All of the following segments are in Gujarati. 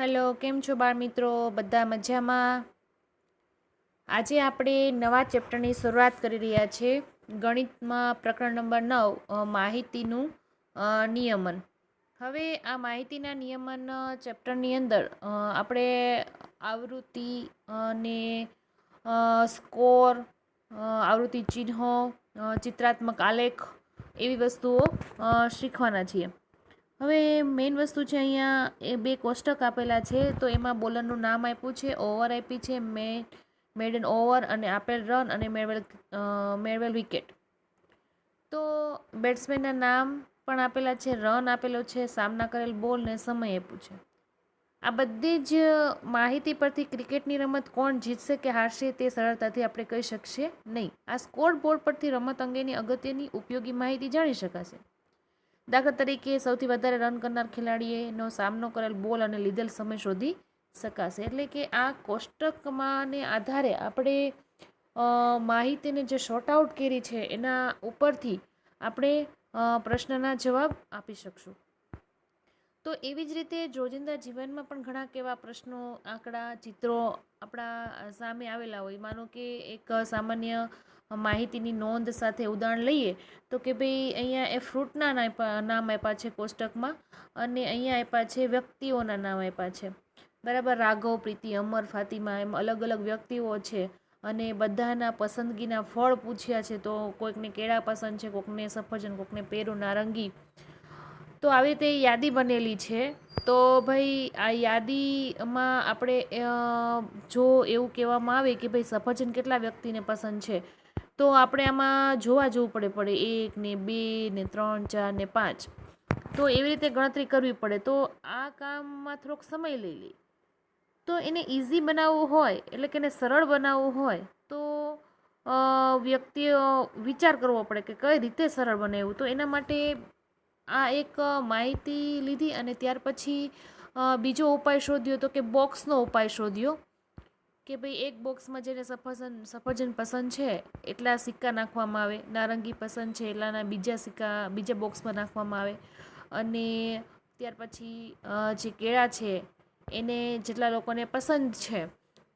હેલો, કેમ છો બાળ મિત્રો? બધા મજામાં? આજે આપણે નવા ચેપ્ટરની શરૂઆત કરી રહ્યા છીએ. ગણિતમાં પ્રકરણ નંબર 9 માહિતીનું નિયમન. હવે આ માહિતીના નિયમન ચેપ્ટરની અંદર આપણે આવૃત્તિ અને સ્કોર, આવૃત્તિ ચિહ્નો, ચિત્રાત્મક આલેખ એવી વસ્તુઓ શીખવાના છીએ. હવે મેઇન વસ્તુ છે, અહીંયા એ બે કોષ્ટક આપેલા છે, તો એમાં બોલરનું નામ આપ્યું છે, ઓવર આપી છે, મેડ એન ઓવર અને આપેલ રન અને મેળવેલ વિકેટ. તો બેટ્સમેનના નામ પણ આપેલા છે, રન આપેલો છે, સામના કરેલ બોલ ને સમય આપ્યું છે. આ બધી જ માહિતી પરથી ક્રિકેટની રમત કોણ જીતશે કે હારશે તે સરળતાથી આપણે કહી શકશે નહીં. આ સ્કોર બોર્ડ પરથી રમત અંગેની અગત્યની ઉપયોગી માહિતી જાણી શકાશે. દાખલા તરીકે સૌથી વધારે રન કરનાર ખેલાડીનો સામનો કરેલ બોલ અને લીધેલ સમય શોધી શકાશે. એટલે કે આ કોષ્ટકમાં ને આધારે આપણે માહિતીને જે શોર્ટ આઉટ કરી છે એના ઉપરથી આપણે પ્રશ્નના જવાબ આપી શકશું. તો એવી જ રીતે રોજિંદા જીવનમાં પણ ઘણા એવા પ્રશ્નો, આંકડા, ચિત્રો આપણા સામે આવેલા હોય. માનો કે એક સામાન્ય માહિતીની નોંધ સાથે ઉદાહરણ લઈએ તો કે ભાઈ અહીંયા એ ફ્રૂટના નામ આપ્યા છે કોષ્ટકમાં અને અહીંયા આપ્યા છે વ્યક્તિઓના નામ આપ્યા છે. બરાબર, રાઘવ, પ્રીતિ, અમર, ફાતિમા એમ અલગ અલગ વ્યક્તિઓ છે અને બધાના પસંદગીના ફળ પૂછ્યા છે. તો કોઈકને કેળા પસંદ છે, કોઈકને સફરજન, કોઈકને પેરું, નારંગી. તો આવી રીતે યાદી બનેલી છે. તો ભાઈ આ યાદીમાં આપણે જો એવું કહેવામાં આવે કે ભાઈ સફરજન કેટલા વ્યક્તિને પસંદ છે, તો આપણે આમાં જોવા જવું પડે 1 ને 2 ને 3 4 ને 5. તો એવી રીતે ગણતરી કરવી પડે. તો આ કામમાં થોડોક સમય લઈ લે. તો એને ઇઝી બનાવવું હોય, એટલે કે એને સરળ બનાવવું હોય તો વ્યક્તિઓ વિચાર કરવો પડે કે કઈ રીતે સરળ બનાવવું. તો એના માટે આ એક માહિતી લીધી અને ત્યાર પછી બીજો ઉપાય શોધ્યો, તો કે બોક્સનો ઉપાય શોધ્યો કે ભાઈ એક બોક્સમાં જેને સફરજન પસંદ છે એટલા સિક્કા નાખવામાં આવે, નારંગી પસંદ છે એટલાના બીજા સિક્કા બીજા બોક્સમાં નાખવામાં આવે અને ત્યાર પછી જે કેળા છે એને જેટલા લોકોને પસંદ છે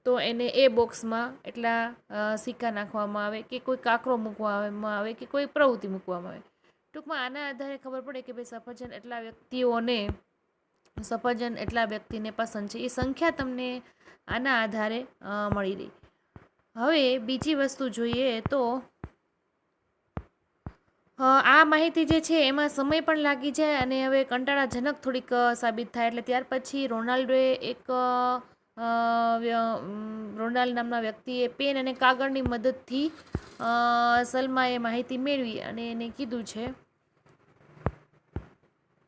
તો એને એ બોક્સમાં એટલા સિક્કા નાખવામાં આવે કે કોઈ કાંકરો મૂકવામાં આવે કે કોઈ પ્રવૃત્તિ મૂકવામાં આવે. ટૂંકમાં આના આધારે ખબર પડે કે ભાઈ સફરજન એટલા વ્યક્તિને પસંદ છે. એ સંખ્યા તમને આના આધારે મળી રહી. હવે બીજી વસ્તુ જોઈએ તો આ માહિતી જે છે એમાં સમય પણ લાગી જાય અને હવે કંટાળાજનક થોડીક સાબિત થાય. એટલે ત્યાર પછી રોનાલ્ડ નામના વ્યક્તિએ પેન અને કાગળની મદદથી સલમાએ માહિતી મેળવી અને એને કીધું છે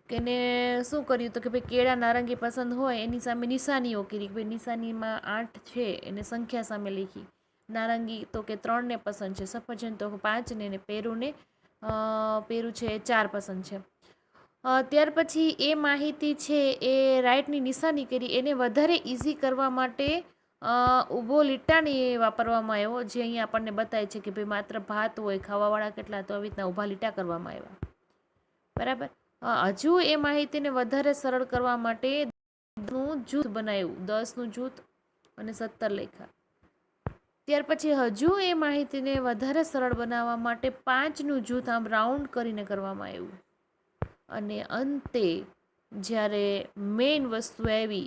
કે એને શું કર્યું તો કે ભાઈ કેળા, નારંગી પસંદ હોય એની સામે નિશાનીઓ કરી. ભાઈ નિશાનીમાં 8 છે એને સંખ્યા સામે લખી. નારંગી તો કે 3 ને પસંદ છે, સફરજન તો 5 ને પેરું છે 4 પસંદ છે. ત્યાર પછી એ માહિતી છે એ રાઈટની નિશાની કરી. એને વધારે ઇઝી કરવા માટે ઊભો લીટાની વાપરવામાં આવ્યો, જે અહીંયા આપણને બતાવે છે કે ભાઈ માત્ર ભાત હોય, ખાવાવાળા કેટલા, તો આવી રીતના ઊભા લીટા કરવામાં આવ્યા. બરાબર. હજુ એ માહિતીને વધારે સરળ કરવા માટે નું જૂથ બનાવ્યું, 10નું જૂથ અને 17 લખ્યા. ત્યાર પછી હજુ એ માહિતીને વધારે સરળ બનાવવા માટે 5નું જૂથ આમ રાઉન્ડ કરીને કરવામાં આવ્યું. અને અંતે જ્યારે મેઇન વસ્તુ આવી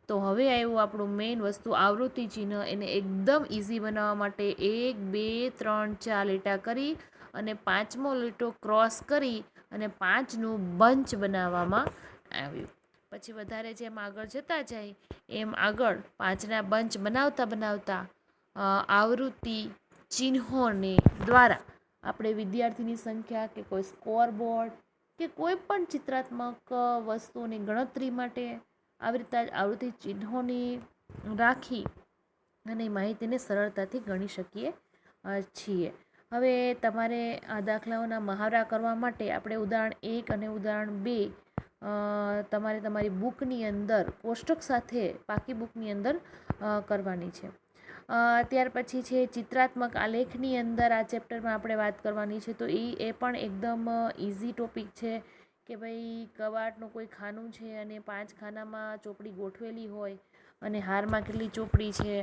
તો હવે આવ્યું આપણું મેઇન વસ્તુ આવૃત્તિ ચિહ્ન. એને એકદમ ઇઝી બનાવવા માટે 1 2 3 4 લીટા કરી અને 5મો લીટો ક્રોસ કરી અને 5નું બંચ બનાવવામાં આવ્યું. પછી વધારે જેમ આગળ જતા જાય એમ આગળ 5ના બંચ બનાવતા આવૃત્તિ ચિહ્નોને દ્વારા આપણે વિદ્યાર્થીની સંખ્યા કે કોઈ સ્કોર બોર્ડ કે કોઈ પણ ચિત્રાત્મક વસ્તુઓની ગણતરી માટે આવી રીતે આવૃત્તિ ચિહ્નોની રાખી અને માહિતીને સરળતાથી ગણી શકીએ છીએ. હવે તમારે આ દાખલાઓના મહાવરા કરવા માટે આપણે ઉદાહરણ 1 અને ઉદાહરણ 2 તમારે તમારી બુકની અંદર કોષ્ટક સાથે પાકી બુકની અંદર કરવાની છે. ત્યાર પછી છે ચિત્રાત્મક આલેખની અંદર આ ચેપ્ટરમાં આપણે વાત કરવાની છે. તો એ પણ એકદમ ઇઝી ટોપિક છે કે ભાઈ કબાટનું કોઈ ખાનું છે અને 5 ખાનામાં ચોપડી ગોઠવેલી હોય અને હારમાં કેટલી ચોપડી છે,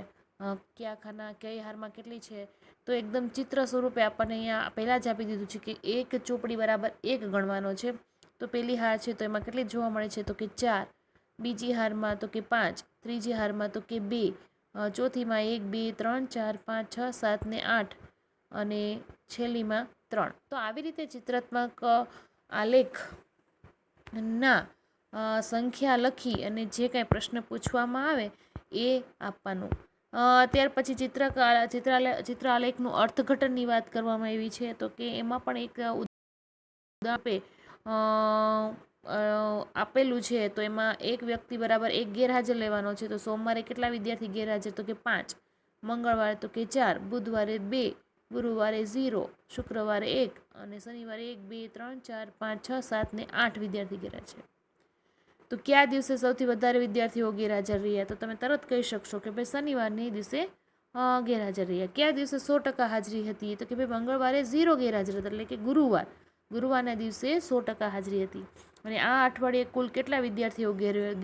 કયા ખાના કઈ હારમાં કેટલી છે, તો એકદમ ચિત્ર સ્વરૂપે આપણને અહીંયા પહેલાં જ આપી દીધું છે કે એક ચોપડી બરાબર 1 ગણવાનો છે. તો પહેલી હાર છે તો એમાં કેટલી જોવા મળે છે તો કે 4, બીજી હારમાં તો કે 5, ત્રીજી હારમાં તો કે 2, ચોથીમાં 1, 2, 3, 4, 5, 6, 7 ને 8 અને છેલ્લીમાં 3. તો આવી રીતે ચિત્રાત્મક આલેખના સંખ્યા લખી અને જે કાંઈ પ્રશ્ન પૂછવામાં આવે એ આપવાનું. ત્યાર પછી ચિત્ર આલેખનું અર્થઘટનની વાત કરવામાં આવી છે. તો કે એમાં પણ એક આપે આપેલું છે. તો એમાં એક વ્યક્તિ બરાબર 1 ગેરહાજર લેવાનો છે. તો સોમવારે કેટલા વિદ્યાર્થી ગેરહાજર તો કે 5, મંગળવારે તો કે 4, બુધવારે 2, ગુરુવારે 0, શુક્રવારે 1 અને શનિવારે 1, 2, 3, 4, 5, 6, 7 ને 8 વિદ્યાર્થી ગેરહાજર. તો કયા દિવસે સૌથી વધારે વિદ્યાર્થીઓ ગેરહાજર રહ્યા? તો તમે તરત કહી શકશો કે ભાઈ શનિવારને દિવસે ગેરહાજર રહ્યા. કયા દિવસે 100% હાજરી હતી? તો કે ભાઈ મંગળવારે 0 ગેરહાજર હતા, એટલે કે ગુરુવારના દિવસે 100% હાજરી હતી. અને આ અઠવાડિયે કુલ કેટલા વિદ્યાર્થીઓ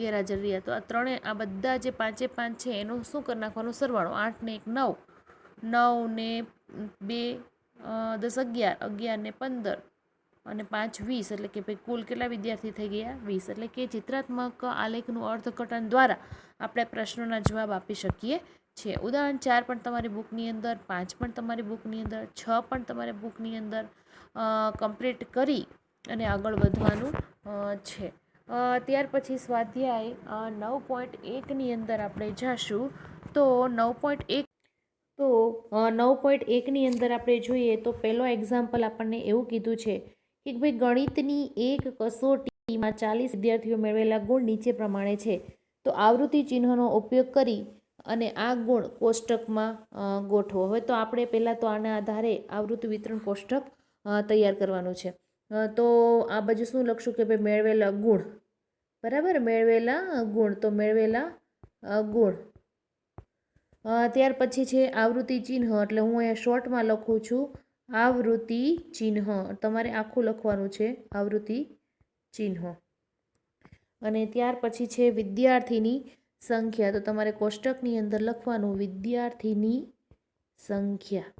ગેરહાજર રહ્યા? તો આ બધા જે 5 એ 5 છે એનું શું કરી નાખવાનું? સરવાળો. 8 ને 1 9, 9 ને 2 10 11, 11 ને 15 અને 5 20, એટલે કે ભાઈ કુલ કેટલા વિદ્યાર્થી થઈ ગયા? 20. એટલે કે ચિત્રાત્મક આલેખનું અર્થઘટન દ્વારા આપણે પ્રશ્નોના જવાબ આપી શકીએ છીએ. ઉદાહરણ 4 પણ તમારી બુકની અંદર, 5 પણ તમારી બુકની અંદર, 6 પણ તમારી બુકની અંદર કમ્પ્લીટ કરી અને આગળ વધવાનું છે. ત્યાર પછી સ્વાધ્યાય 9.1ની અંદર આપણે જઈશું. તો 9.1ની અંદર આપણે જોઈએ તો પહેલો એક્ઝામ્પલ આપણને એવું કીધું છે કે ભાઈ ગણિતની એક કસોટીમાં 40 વિદ્યાર્થીઓ મેળવેલા ગુણ નીચે પ્રમાણે છે. તો આવૃત્તિ ચિહ્નનો ઉપયોગ કરી અને આ ગુણ કોષ્ટકમાં ગોઠવો. હવે તો આપણે પહેલાં તો આના આધારે આવૃત્તિ વિતરણ કોષ્ટક તૈયાર કરવાનું છે. તો આ બાજુ શું લખશું કે ભાઈ મેળવેલા ગુણ, બરાબર, મેળવેલા ગુણ. તો મેળવેલા ગુણ. ત્યાર પછી છે આવૃત્તિ ચિહ્ન, એટલે હું અહીંયા શોર્ટમાં લખું છું આવૃત્તિ ચિહ્ન. તમારે આખું લખવાનું છે આવૃત્તિ ચિહ્ન. અને ત્યાર પછી છે વિદ્યાર્થીની સંખ્યા. તો તમારે કોષ્ટકની અંદર લખવાનું વિદ્યાર્થીની સંખ્યા.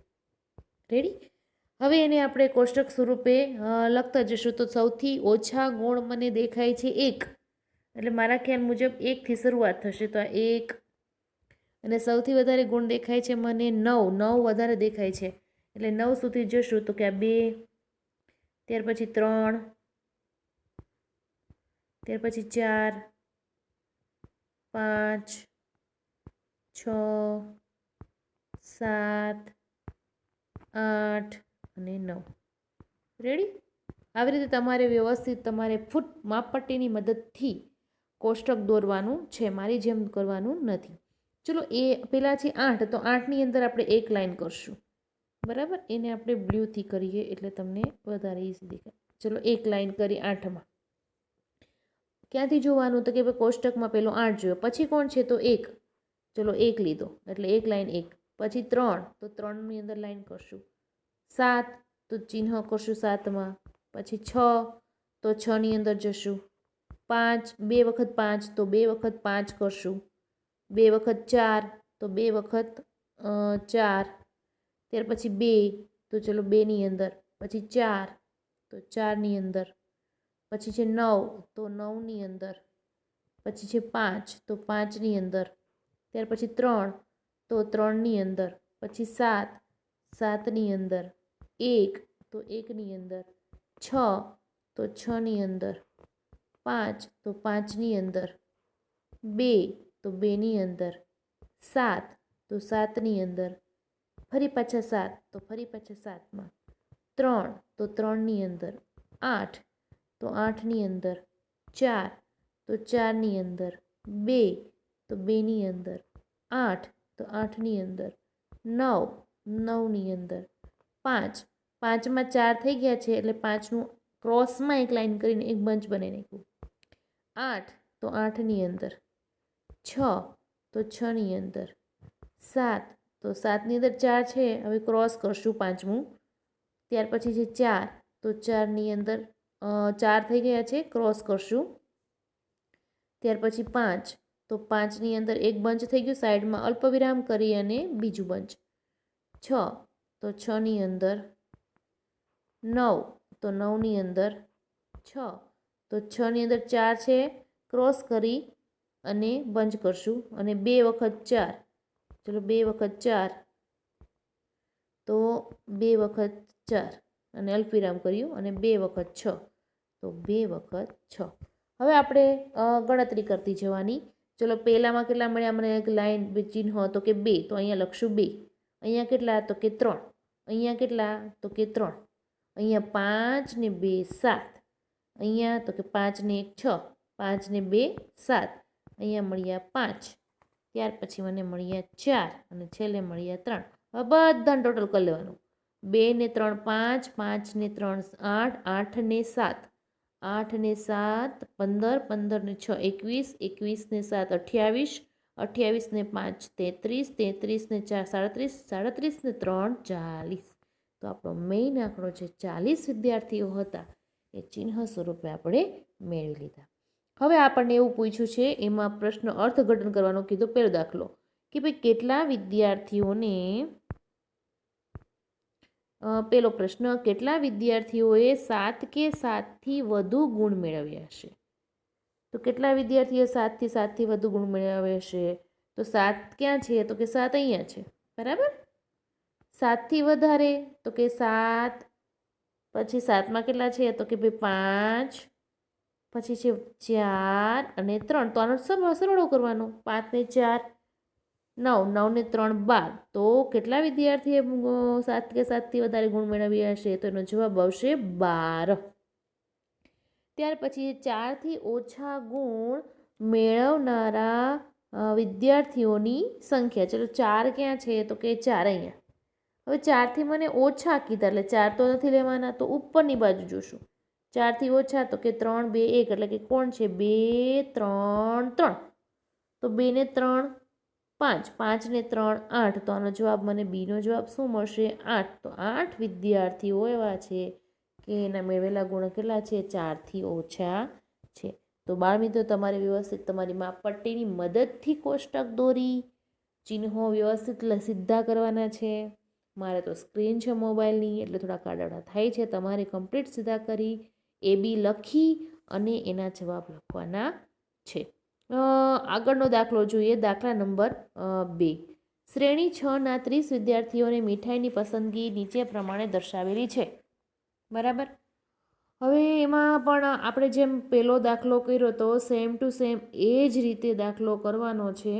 રેડી? હવે એને આપણે કોષ્ટક સ્વરૂપે લખતા જશું. તો સૌથી ઓછા ગુણ મને દેખાય છે 1, એટલે મારા ખ્યાલ મુજબ 1થી શરૂઆત થશે. તો આ 1. અને સૌથી વધારે ગુણ દેખાય છે મને 9, 9 વધારે દેખાય છે એટલે 9 સુધી જશું. તો કે આ 2, ત્યાર પછી 3, ત્યાર પછી 4, 5, 6, 7, 8 અને 9. રેડી? આવી રીતે તમારે વ્યવસ્થિત તમારે ફૂટ માપપટ્ટીની મદદથી કોષ્ટક દોરવાનું છે, મારી જેમ કરવાનું નથી. ચલો એ પેલા છે 8. તો 8ની અંદર આપણે એક લાઈન કરશું, બરાબર. એને આપણે બ્લ્યુથી કરીએ એટલે તમને વધારે ઇઝી દેખાય. ચલો એક લાઈન કરી 8માં. ક્યાંથી જોવાનું? તો કે ભાઈ કોષ્ટકમાં પેલો 8 જોયો, પછી કોણ છે તો 1. ચલો 1 લીધો એટલે એક લાઈન 1. પછી 3, તો 3ની અંદર લાઈન કરશું. 7 તો ચિહ્ન કરશું 7માં. પછી 6 તો 6ની અંદર જશું. 5, 2 વખત 5 તો 2 વખત 5 કરશું. 2 વખત 4 તો 2 વખત 4. ત્યાર પછી 2 તો ચલો 2ની અંદર. પછી 4 તો 4ની અંદર. પછી છે 9 તો 9ની અંદર. પછી છે 5 તો 5ની અંદર. ત્યાર પછી 3 તો 3ની અંદર. પછી 7, 7ની અંદર. 1 તો 1ની અંદર. 6 તો 6ની અંદર. 5 તો 5ની અંદર. 2 તો 2ની અંદર. 7 તો 7ની અંદર. ફરી પાછા 7 તો ફરી પાછા 7માં. 3 તો 3ની અંદર. 8 તો 8ની અંદર. 4 તો 4ની અંદર. 2 તો 2ની અંદર. 8 તો 8ની અંદર. 9 9ની અંદર. 5 5માં 4 થઈ ગયા છે એટલે 5નું ક્રોસમાં એક લાઈન કરીને એક બંચ બનાવી નાખ્યું. 8 તો 8ની અંદર. 6 તો 6ની અંદર. 7 તો 7ની અંદર 4 છે, હવે ક્રોસ કરશું 5મું. ત્યાર પછી છે 4 તો 4ની અંદર 4 થઈ ગયા છે, ક્રોસ કરશું. ત્યાર પછી 5, તો 5ની અંદર એક બંચ થઈ ગયું, સાઈડમાં અલ્પવિરામ કરી અને બીજું બંચ. 6, તો 6ની અંદર 9, તો 9ની અંદર 6, તો 6ની અંદર 4 છે, ક્રોસ કરી અને બંચ કરશું અને 2 વખત 4, ચલો 2 વખત 4, તો 2 વખત 4 અને અલ્પવિરામ કર્યું અને 2 વખત 6, તો 2 વખત 6. હવે આપણે ગણતરી કરતી જવાની. ચલો પહેલામાં કેટલા મળ્યા મને એક લાઈન ચિહ્ન તો કે 2, તો અહીંયા લખશું 2. અહીંયા કેટલા તો કે 3, અહીંયા કેટલા તો કે 3, અહીંયા 5 ને 2 7, અહીંયા તો કે 5 ને 1 6, 5 ને 2 7, અહીંયા મળ્યા 5, ત્યાર પછી મને મળ્યા 4 અને છેલ્લે મળ્યા 3. હવે બધાને ટોટલ કરી લેવાનું. 2 ને 3 5, 5 ને 3 8, 8 ને 7, 8 ને 7 15, 15 ને 6 21, 21 ને 7 28, 28 ને 5 33, 33 ને 4 37, 37 ને 3 40. તો આપણો મેઇન આંકડો છે 40 વિદ્યાર્થીઓ હતા એ ચિહ્ન સ્વરૂપે આપણે મેળવી લીધા. હવે આપણને એવું પૂછ્યું છે, એમાં પ્રશ્ન અર્થઘટન કરવાનો કીધો. પહેલો દાખલો કે ભાઈ કેટલા વિદ્યાર્થીઓને, પેલો પ્રશ્ન, કેટલા વિદ્યાર્થીઓએ 7 કે 7થી વધુ ગુણ મેળવ્યા હશે? તો કેટલા વિદ્યાર્થીઓ 7થી 7થી વધુ ગુણ મેળવ્યા હશે? તો 7 ક્યાં છે? તો કે 7 અહીંયા છે, બરાબર. 7થી વધારે તો કે 7, પછી 7માં કેટલા છે? તો કે ભાઈ 5, પછી છે 4 અને 3, તો આનો સરવાળો કરવાનો. 5 ને 4 9, 9 ને 3 12, તો કેટલા વિદ્યાર્થીએ 7 કે 7થી વધારે ગુણ મેળવ્યા હશે? તો એનો જવાબ આવશે 12. ત્યાર પછી 4થી ઓછા ગુણ મેળવનારા વિદ્યાર્થીઓની સંખ્યા. ચલો 4 ક્યાં છે? તો કે 4 અહીંયા. હવે 4થી મને ઓછા કીધા એટલે 4 તો નથી લેવાના, તો ઉપરની બાજુ જોશું. 4થી ઓછા તો કે 3 2 1, એટલે કે કોણ છે? 2 3 3, તો 2 ને 3 5, 5 ને 3 8, તો આનો જવાબ મને બીનો જવાબ શું મળશે? 8. તો 8 વિદ્યાર્થીઓ એવા છે કે એના મેળવેલા ગુણ કેટલા છે? 4થી ઓછા છે. તો બાળમિત્રો, તમારે વ્યવસ્થિત તમારી માપપટ્ટીની મદદથી કોષ્ટક દોરી ચિહ્નો વ્યવસ્થિત સીધા કરવાના છે. મારે તો સ્ક્રીન છે મોબાઈલની એટલે થોડા કાડાવડા થાય છે. તમારે કમ્પ્લીટ સીધા કરી AB લખી અને એના જવાબ લખવાના છે. આગળનો દાખલો જોઈએ. દાખલા નંબર 2. શ્રેણી 6ના 30 વિદ્યાર્થીઓને મીઠાઈની પસંદગી નીચે પ્રમાણે દર્શાવેલી છે, બરાબર. હવે એમાં પણ આપણે જેમ પહેલો દાખલો કર્યો તો સેમ ટુ સેમ એ જ રીતે દાખલો કરવાનો છે.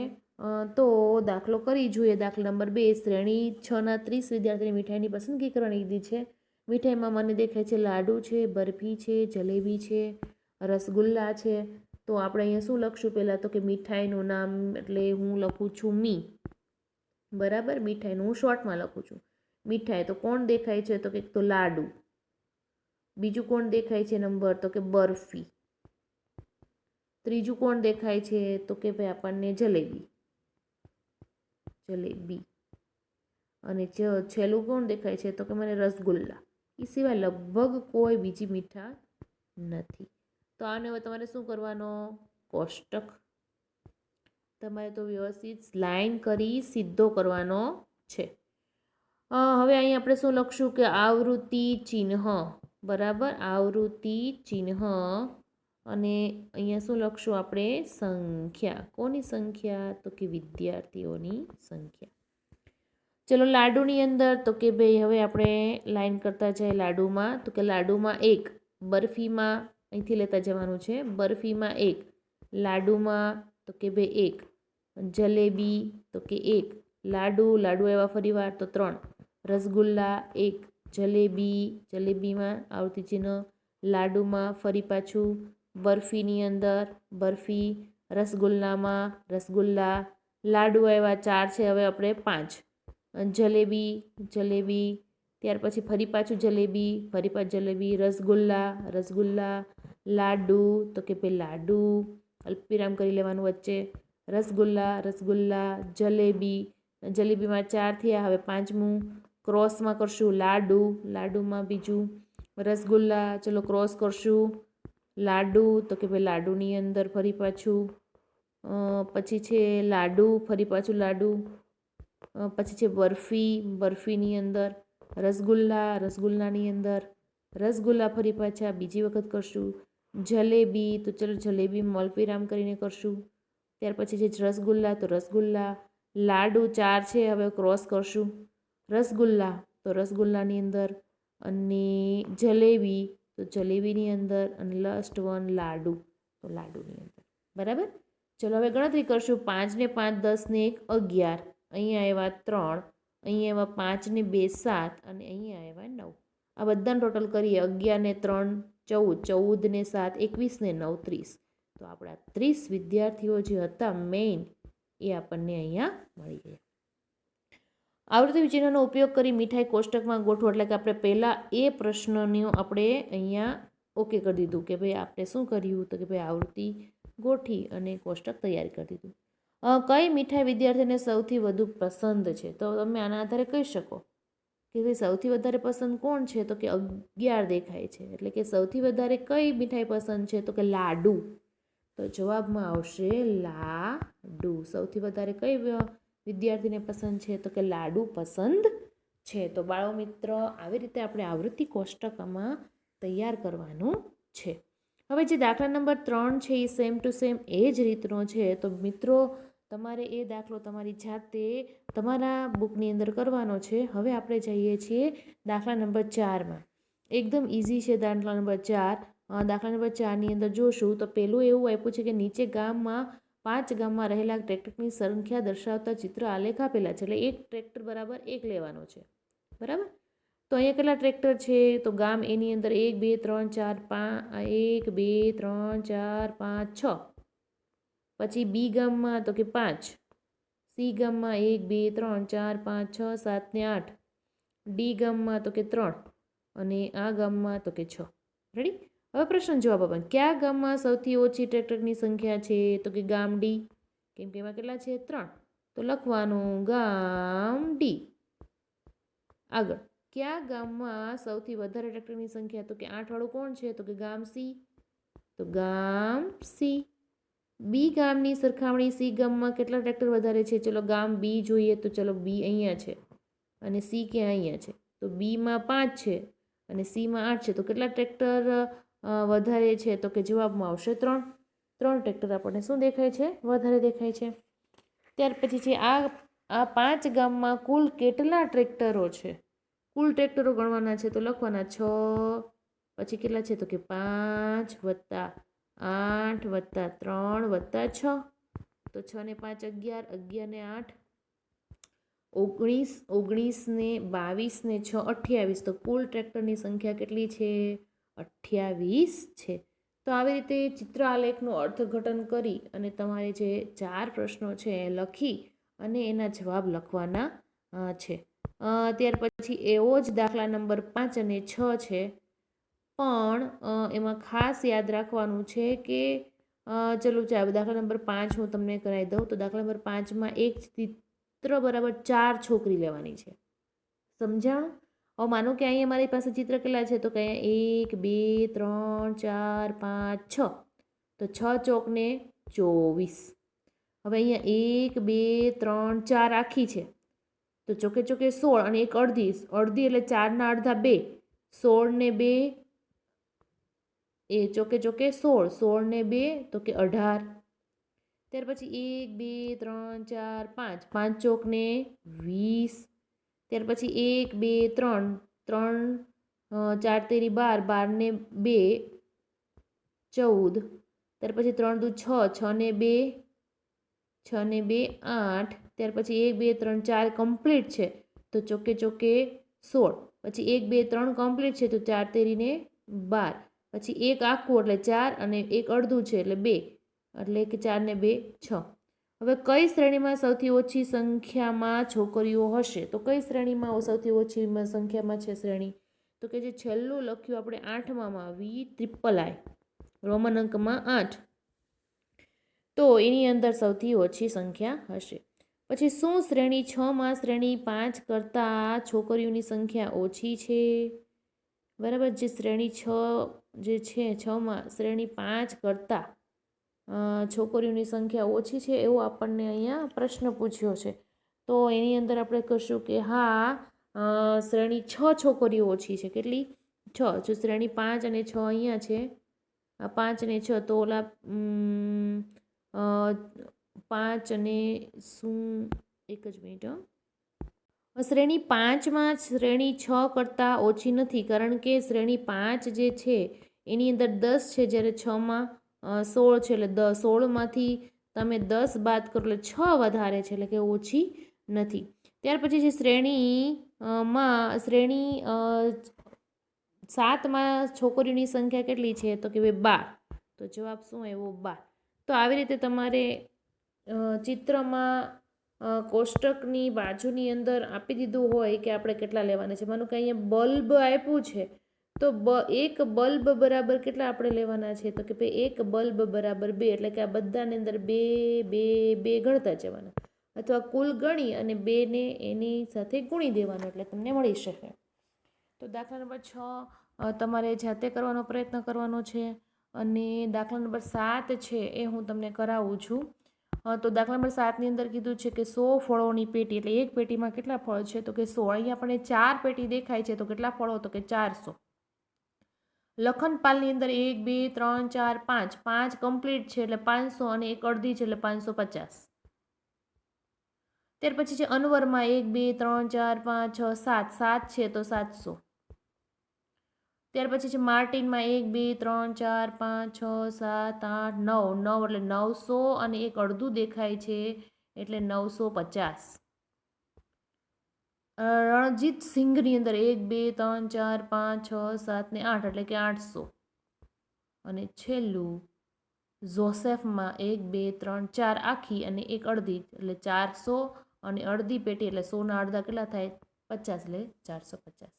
તો દાખલો કરી જોઈએ. દાખલા નંબર 2. શ્રેણી 6ના 30 વિદ્યાર્થીઓને મીઠાઈની પસંદગી કરવાની કીધી છે. મીઠાઈમાં મને દેખાય છે લાડુ છે, બરફી છે, જલેબી છે, રસગુલ્લા છે. તો આપણે અહીંયા શું લખશું? પહેલાં તો કે મીઠાઈનું નામ એટલે હું લખું છું મી, બરાબર. મીઠાઈનું હું શોર્ટમાં લખું છું. મીઠાઈ તો કોણ દેખાય છે? તો કે તો લાડુ. બીજું કોણ દેખાય છે નંબર? તો કે બરફી. ત્રીજું કોણ દેખાય છે? તો કે ભાઈ આપણને જલેબી, જલેબી. અને છેલ્લું કોણ દેખાય છે? તો કે મને રસગુલ્લા. એ સિવાય લગભગ કોઈ બીજી મીઠા નથી. તો આને હવે તમારે શું કરવાનો? કોષ્ટક તમારે તો વ્યવસ્થિત લાઈન કરી સીધો કરવાનો છે. હવે અહીં આપણે શું લખશું કે આવૃત્તિ ચિહ્ન, બરાબર. આવૃત્તિ ચિહ્ન અને અહીંયા શું લખશું આપણે? સંખ્યા. કોની સંખ્યા? તો કે વિદ્યાર્થીઓની સંખ્યા. ચલો લાડુની અંદર તો કે ભાઈ હવે આપણે લાઈન કરતા જાય. લાડુમાં તો કે લાડુમાં 1, બરફીમાં અહીંથી લેતા જવાનું છે. બરફીમાં 1, લાડુમાં તો કે ભાઈ 1, જલેબી તો કે 1, લાડુ એવા ફરી વાર તો 3, રસગુલ્લા 1, જલેબી, જલેબીમાં આવૃત્તિ ચિહ્ન, લાડુમાં ફરી પાછું, બરફીની અંદર બરફી, રસગુલ્લામાં રસગુલ્લા, લાડુ આવ્યા 4 છે, હવે આપણે 5, જલેબી, જલેબી, ત્યાર પછી ફરી પાછું જલેબી, ફરી પાછું જલેબી, રસગુલ્લા, રસગુલ્લા, લાડુ તો કે ભાઈ લાડુ, અલ્પવિરામ કરી લેવાનું વચ્ચે, રસગુલ્લા, રસગુલ્લા, જલેબી, જલેબીમાં 4 થયા, હવે 5મું ક્રોસમાં કરશું લાડુ, લાડુમાં બીજું, રસગુલ્લા, ચલો ક્રોસ કરશું. લાડુ, તો કે ભાઈ લાડુની અંદર ફરી પાછું પછી છે લાડુ, ફરી પાછું લાડુ. પછી છે બરફી, બરફીની અંદર રસગુલ્લા, રસગુલ્લાની અંદર રસગુલ્લા ફરી પાછા બીજી વખત કરશું. જલેબી, તો ચલો જલેબી અલ્પવિરામ કરીને કરશું. ત્યાર પછી છે રસગુલ્લા, તો રસગુલ્લા. લાડુ 4 છે, હવે ક્રોસ કરશું. રસગુલ્લા, તો રસગુલ્લાની અંદર અને જલેબી, તો જલેબીની અંદર અને લાસ્ટ વન લાડુ, તો લાડુની અંદર. બરાબર. ચલો હવે ગણતરી કરશું. 5 ને 5 10 ને 1 11, અહીંયા આવ્યા 3, અહીંયા આવ્યા 5 ને 2 7 અને અહીંયા આવ્યા 9. આ બધાને ટોટલ કરીએ. 11 ને 3 14, 14 ને 7 21 ને 9 30. તો આપણા 30 વિદ્યાર્થીઓ જે હતા મેઇન એ આપણને અહીંયા મળી ગયા. આવૃત્તિ વિચિહ્નનો ઉપયોગ કરી મીઠાઈ કોષ્ટકમાં ગોઠવો. એટલે કે આપણે પહેલાં એ પ્રશ્નનું આપણે અહીંયા ઓકે કરી દીધું કે ભાઈ આપણે શું કર્યું, તો કે ભાઈ આવૃત્તિ ગોઠી અને કોષ્ટક તૈયાર કરી દીધું. કઈ મીઠાઈ વિદ્યાર્થીને સૌથી વધુ પસંદ છે? તો તમે આના આધારે કહી શકો કે ભાઈ સૌથી વધારે પસંદ કોણ છે, તો કે 11 દેખાય છે. એટલે કે સૌથી વધારે કઈ મીઠાઈ પસંદ છે, તો કે લાડુ. તો જવાબમાં આવશે લાડુ. સૌથી વધારે કઈ વિદ્યાર્થીને પસંદ છે, તો કે લાડુ પસંદ છે. તો બાળો મિત્ર, આવી રીતે આપણે આવૃત્તિ કોષ્ટકમાં તૈયાર કરવાનું છે. હવે જે દાખલા નંબર 3 છે એ સેમ ટુ સેમ એ જ રીતનો છે. તો મિત્રો તમારે એ દાખલો તમારી જાતે તમારા બુકની અંદર કરવાનો છે. હવે આપણે જઈએ છીએ દાખલા નંબર 4માં. એકદમ ઇઝી છે દાખલા નંબર 4. દાખલા નંબર 4ની અંદર જોશું તો પહેલું એવું આપ્યું છે કે નીચે ગામમાં 5 ગામમાં રહેલા ટ્રેક્ટરની સંખ્યા દર્શાવતા ચિત્ર આલેખ આપેલા છે. એટલે એક ટ્રેક્ટર બરાબર 1 લેવાનો છે. બરાબર. તો અહીંયા કેટલા ટ્રેક્ટર છે? તો ગામ એની અંદર 1 2 3 4 5 1 2 3 4 5 6. પછી બી ગામમાં તો કે 5, સી ગામમાં 1 2 3 4 5 6 7 ને 8, ડી ગામમાં તો કે 3 અને આ ગામમાં તો કે 6. રેડી. હવે પ્રશ્ન જવાબ આપવાનો. કયા ગામમાં સૌથી ઓછી ટ્રેક્ટરની સંખ્યા છે? તો કે ગામ ડી. કેમ કે એમાં કેટલા છે? 3. તો લખવાનું ગામ ડી. આગળ, કયા ગામમાં સૌથી વધારે ટ્રેક્ટરની સંખ્યા? તો કે 8 વાળું કોણ છે? તો કે ગામ સી. તો ગામ સી. બી ગામની સરખામણી સી ગામમાં કેટલા ટ્રેક્ટર વધારે છે? ચલો ગામ બી જોઈએ. તો ચલો બી અહીંયા છે અને સી ક્યાં અહીંયા છે? તો બીમાં 5 છે અને સીમાં 8 છે. તો કેટલા ટ્રેક્ટર વધારે છે? તો કે જવાબમાં આવશે 3. 3 ટ્રેક્ટર આપણને શું દેખાય છે? વધારે દેખાય છે. ત્યાર પછી છે આ 5 ગામમાં કુલ કેટલા ટ્રેક્ટરો છે? કુલ ટ્રેક્ટરો ગણવાના છે. તો લખવાના 6, પછી કેટલા છે? તો કે 5 વત્તા 8 વત્તા 3 વત્તા 6. તો 6 ને 5 11, 11 ને 8 19, 19 ને 22 ને 6 28. તો કુલ ટ્રેક્ટરની સંખ્યા કેટલી છે? 28 છે. તો આવી રીતે ચિત્ર આલેખનું અર્થઘટન કરી અને તમારે જે 4 પ્રશ્નો છે એ લખી અને એના જવાબ લખવાના છે. ત્યાર પછી એવો જ દાખલા નંબર 5 અને 6 છે. પણ એમાં ખાસ યાદ રાખવાનું છે કે ચલો દાખલા નંબર 5 હું તમને કરાવી દઉં. તો દાખલા નંબર 5માં એક ચિત્ર બરાબર 4 છોકરી લેવાની છે. સમજાણું? હવે માનો કે અહીંયા મારી પાસે ચિત્ર કેટલા છે? તો કે અહીંયા 1 2 3 4 5 6. તો 6 ચોકને 24. હવે અહીંયા 1 2 3 4 આખી છે. તો ચોકે ચોકે 16 અને એક અડધી. અડધી એટલે 4ના અડધા 2. 16 ને 2 એ ચોકે ચોકે 16. 16 ને 2 તો કે 18. ત્યાર પછી 1 2 3 4 5. 5 ચોકને 20. ત્યાર પછી 1 2 3 3 4 તેરી 12. 12 ને 2 14. ત્યાર પછી 3 દુ 6. 6 ને 2 6 ને 2 8. ત્યાર પછી 1 2 3 4 કમ્પ્લીટ છે તો ચોકે ચોકે 16. પછી 1 2 3 કમ્પ્લીટ છે તો 4 તેરીને 12. પછી એક આખું એટલે 4 અને એક અડધું છે એટલે 2 એટલે કે 4 ને 2 6. હવે કઈ શ્રેણીમાં સૌથી ઓછી સંખ્યામાં છોકરીઓ હશે? તો કઈ શ્રેણીમાં સૌથી ઓછી સંખ્યામાં છે શ્રેણી? તો કે જે છેલ્લું લખ્યું આપણે 8માં VIII રોમન અંકમાં 8. તો એની અંદર સૌથી ઓછી સંખ્યા હશે. પછી શું શ્રેણી 6માં શ્રેણી 5 કરતાં છોકરીઓની સંખ્યા ઓછી છે? બરાબર. જે શ્રેણી 6 જે છે 6માં શ્રેણી 5 કરતાં છોકરીઓની સંખ્યા ઓછી છે એવો આપણને અહીંયા પ્રશ્ન પૂછ્યો છે. તો એની અંદર આપણે કહીશું કે હા શ્રેણી 6 છોકરીઓ ઓછી છે. કેટલી? 6. જો શ્રેણી 5 અને 6 અહીંયા છે, 5 અને 6, તો ઓલા 5 અને શું, એક જ મિનિટ. શ્રેણી 5માં શ્રેણી 6 કરતાં ઓછી નથી, કારણ કે શ્રેણી 5 જે છે એની અંદર 10 છે, જ્યારે 6માં 16 છે. એટલે 16માંથી તમે 10 બાદ કરો એટલે 6 વધારે છે, એટલે કે ઓછી નથી. ત્યાર પછી જે શ્રેણી 7માં છોકરીઓની સંખ્યા કેટલી છે? તો કે 12. તો જવાબ શું આવ્યો? 12. તો આવી રીતે તમારે ચિત્રમાં કોષ્ટકની બાજુની અંદર આપી દીધું હોય કે આપણે કેટલા લેવાના છે. માનો કે અહીંયા બલ્બ આપ્યું છે, તો એક બલ્બ બરાબર કેટલા આપણે લેવાના છે? તો કે ભાઈ એક બલ્બ બરાબર 2, એટલે કે આ બધાની અંદર 2 2 2 ગણતા જવાના, અથવા કુલ ગણી અને 2ને એની સાથે ગુણી દેવાનું, એટલે તમને મળી શકે. તો દાખલા નંબર 6 તમારે જાતે કરવાનો પ્રયત્ન કરવાનો છે. અને દાખલા નંબર 7 છે એ હું તમને કરાવું છું. તો દાખલા નંબર 7ની અંદર કીધું છે કે 100 ફળોની પેટી, એટલે એક પેટીમાં કેટલા ફળ છે? તો કે 100. અહીંયા આપણને 4 પેટી દેખાય છે, તો કેટલા ફળો? તો કે 400. લખનપાલની અંદર 1 2 3 4 5, 5 કમ્પ્લીટ છે એટલે 500, અને એક અડધી છે એટલે 550. ત્યાર પછી છે અનવરમાં 1 2 3 4 5 6 7, 7 છે તો 700. ત્યાર પછી છે માર્ટિનમાં 1 2 3 4 5 6 7 8 9, 9 એટલે 900, અને એક અડધું દેખાય છે એટલે 950. રણજીત સિંઘની અંદર 1 2 3 4 5 6 7 ને 8, એટલે કે 800. અને છેલ્લું જોસેફમાં 1 2 3 4 આખી અને એક અડધી, એટલે 400, અને અડધી પેટી એટલે 100ના અડધા કેટલા થાય? 50, એટલે 450.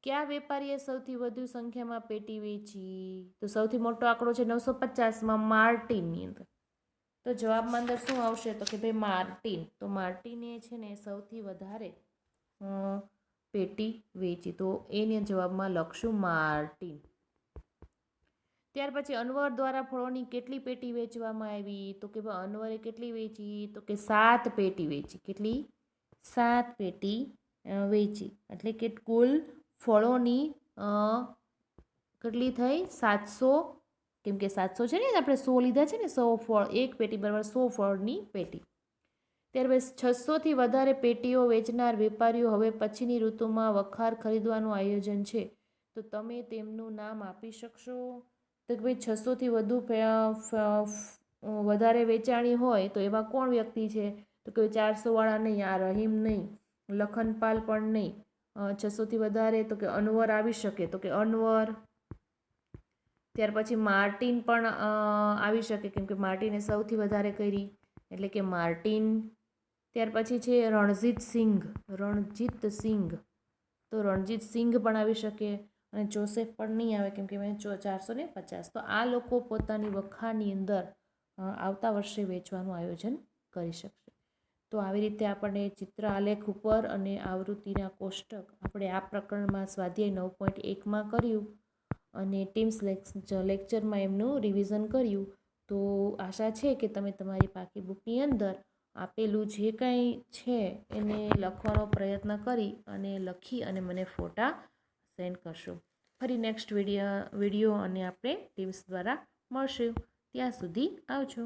કયા વેપારીએ સૌથી વધુ સંખ્યામાં પેટી વેચી? તો સૌથી મોટો આંકડો છે 950માં માર્ટિનની અંદર. તો જવાબમાં અંદર શું આવશે? તો કે ભાઈ માર્ટિન. તો માર્ટિને છે ને સૌથી વધારે પેટી વેચી, તો એને જવાબમાં લખશું માર્ટિન. ત્યાર પછી અનવર દ્વારા ફળોની કેટલી પેટી વેચવામાં આવી? તો કે ભાઈ અનવરે કેટલી વેચી? તો કે 7 પેટી વેચી. કેટલી? 7 પેટી વેચી, એટલે કે કુલ ફળોની કેટલી થઈ? 700. કેમ કે 700 છે ને, આપણે 100 લીધા છે ને, 100 ફળ, એક પેટી બરાબર 100 ફળની પેટી. ત્યારબાદ 600થી વધારે પેટીઓ વેચનાર વેપારીઓ હવે પછીની ઋતુમાં વખાર ખરીદવાનું આયોજન છે, તો તમે તેમનું નામ આપી શકશો? તો કે ભાઈ 600થી વધુ વધારે વેચાણી હોય તો એવા કોણ વ્યક્તિ છે? તો કે 400વાળા નહીં, આ રહીમ નહીં, લખનપાલ પણ નહીં. 600થી વધારે તો કે અનવર આવી શકે, તો કે અનવર. ત્યાર પછી માર્ટિન પણ આવી શકે, કેમ કે માર્ટિને સૌથી વધારે કરી, એટલે કે માર્ટિન. ત્યાર પછી છે રણજીત સિંઘ, તો રણજીત સિંઘ પણ આવી શકે. અને જોસેફ પણ નહીં આવે, કેમ કે મેં 450. તો આ લોકો પોતાની વખારની અંદર આવતા વર્ષે વેચવાનું આયોજન કરી શકશે. તો આવી રીતે આપણને ચિત્ર આલેખ ઉપર અને આવૃત્તિના કોષ્ટક આપણે આ પ્રકરણમાં સ્વાધ્યાય 9.1માં કર્યું, અને ટીમ્સ લેક્ચરમાં એમનું રિવિઝન કર્યું. તો આશા છે કે તમે તમારી પાકી બુકની અંદર આપેલું જે કંઈ છે એને લખવાનો પ્રયત્ન કરી અને લખી અને મને ફોટા સેન્ડ કરશો. ફરી નેક્સ્ટ વિડીયો અને આપણે ટીમ્સ દ્વારા મળશું. ત્યાં સુધી આવજો.